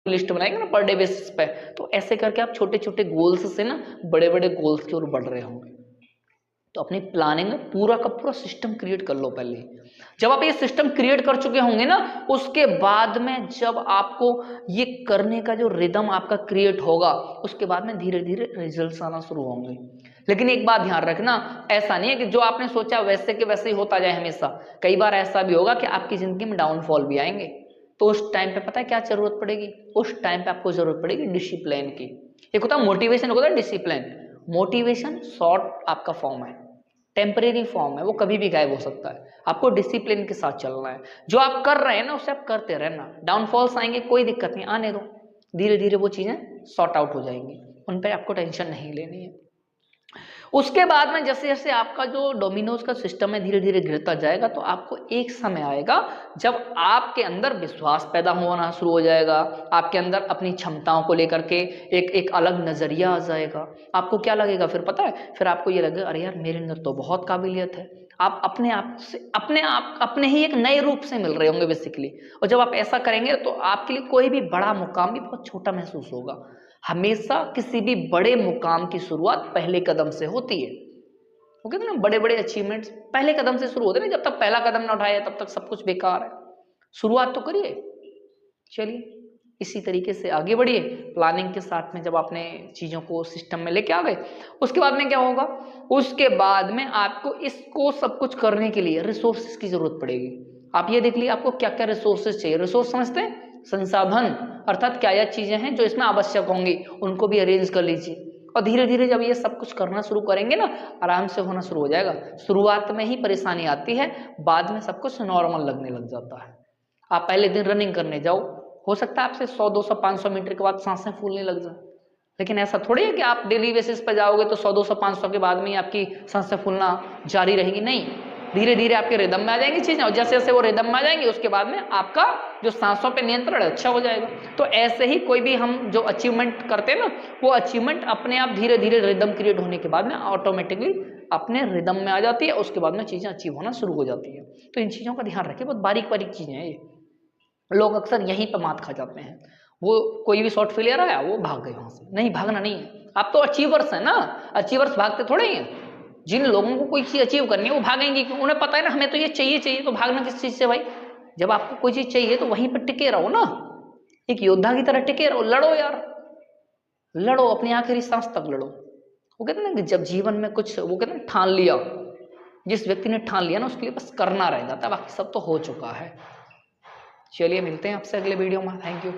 List बनाएंगे ना per day basis पे, तो ऐसे करके आप छोटे छोटे गोल्स से ना बड़े बड़े गोल्स की ओर बढ़ रहे होंगे। तो अपनी प्लानिंग में पूरा का पूरा सिस्टम क्रिएट कर लो पहले। जब आप ये सिस्टम क्रिएट कर चुके होंगे ना, उसके बाद में जब आपको ये करने का जो रिदम आपका क्रिएट होगा, उसके बाद में धीरे धीरे रिजल्ट्स आना शुरू होंगे। लेकिन एक बात ध्यान रखना, ऐसा नहीं है कि जो आपने सोचा वैसे के वैसे ही होता जाए हमेशा। कई बार ऐसा भी होगा कि आपकी जिंदगी में डाउनफॉल भी आएंगे, तो उस टाइम पे पता है क्या जरूरत पड़ेगी? उस टाइम पे आपको जरूरत पड़ेगी डिसिप्लिन की। एक होता है मोटिवेशन, होता है डिसिप्लिन। मोटिवेशन शॉर्ट आपका फॉर्म है, टेम्परेरी फॉर्म है, वो कभी भी गायब हो सकता है। आपको डिसिप्लिन के साथ चलना है। जो आप कर रहे हैं ना उसे आप करते रहना। डाउनफॉल्स आएंगे कोई दिक्कत नहीं, आने दो, धीरे धीरे वो चीजें सॉर्ट आउट हो जाएंगी, उन पर आपको टेंशन नहीं लेनी है। उसके बाद में जैसे जैसे आपका जो डोमिनोज का सिस्टम है धीरे धीरे गिरता जाएगा, तो आपको एक समय आएगा जब आपके अंदर विश्वास पैदा होना शुरू हो जाएगा। आपके अंदर अपनी क्षमताओं को लेकर के एक अलग नजरिया आ जाएगा। आपको क्या लगेगा फिर पता है? फिर आपको ये लगेगा अरे यार मेरे अंदर तो बहुत काबिलियत है। आप अपने आप से अपने ही एक नए रूप से मिल रहे होंगे बेसिकली। और जब आप ऐसा करेंगे तो आपके लिए कोई भी बड़ा मुकाम भी बहुत छोटा महसूस होगा। हमेशा किसी भी बड़े मुकाम की शुरुआत पहले कदम से होती है। वो कहते हैं ना बड़े बड़े अचीवमेंट्स पहले कदम से शुरू होते हैं। जब तक पहला कदम ना उठाया तब तक सब कुछ बेकार है। शुरुआत तो करिए। चलिए इसी तरीके से आगे बढ़िए प्लानिंग के साथ में। जब आपने चीजों को सिस्टम में लेके आ गए, उसके बाद में क्या होगा? उसके बाद में आपको इसको सब कुछ करने के लिए रिसोर्सेज की जरूरत पड़ेगी। आप ये देख लीजिए आपको क्या क्या रिसोर्सेज चाहिए। रिसोर्स समझते हैं? संसाधन, अर्थात क्या क्या चीजें हैं जो इसमें आवश्यक होंगी, उनको भी अरेंज कर लीजिए। और धीरे धीरे जब ये सब कुछ करना शुरू करेंगे ना, आराम से होना शुरू हो जाएगा। शुरुआत में ही परेशानी आती है, बाद में सब कुछ नॉर्मल लगने लग जाता है। आप पहले दिन रनिंग करने जाओ, हो सकता है आपसे 100 200 500 मीटर के बाद सांसें फूलने लग जाए। लेकिन ऐसा थोड़ी है कि आप डेली बेसिस पर जाओगे तो 100 200 500 के बाद में ही आपकी सांसें फूलना जारी रहेगी। नहीं, धीरे धीरे आपके रिदम में आ जाएंगी चीजें, और जैसे जैसे वो रिदम में आ जाएंगे उसके बाद में आपका जो सांसों पे नियंत्रण है अच्छा हो जाएगा। तो ऐसे ही कोई भी हम जो अचीवमेंट करते हैं ना, वो अचीवमेंट अपने आप धीरे धीरे रिदम क्रिएट होने के बाद में ऑटोमेटिकली अपने रिदम में आ जाती है। उसके बाद में चीजें अचीव होना शुरू हो जाती है। तो इन चीजों का ध्यान रखिए, बहुत बारीक बारीक चीजें हैं ये। लोग अक्सर यहीं पर मात खा जाते हैं। वो कोई भी शॉर्ट फेलियर आया वो भाग गए वहां से। नहीं, भागना नहीं है। आप तो अचीवर्स है ना, अचीवर्स भागते थोड़े ही हैं। जिन लोगों को कोई चीज अचीव करनी है वो भागेंगे, क्यों? उन्हें पता है ना हमें तो ये चाहिए चाहिए, तो भागना किस चीज से भाई? जब आपको कोई चीज चाहिए तो वहीं पर टिके रहो ना, एक योद्धा की तरह टिके रहो, लड़ो यार, लड़ो, अपनी आखिरी सांस तक लड़ो। वो कहते हैं ना कि जब जीवन में कुछ, वो कहते हैं ठान लिया, जिस व्यक्ति ने ठान लिया ना उसके लिए बस करना रह जाता है, बाकी सब तो हो चुका है। चलिए मिलते हैं आपसे अगले वीडियो में। Thank you.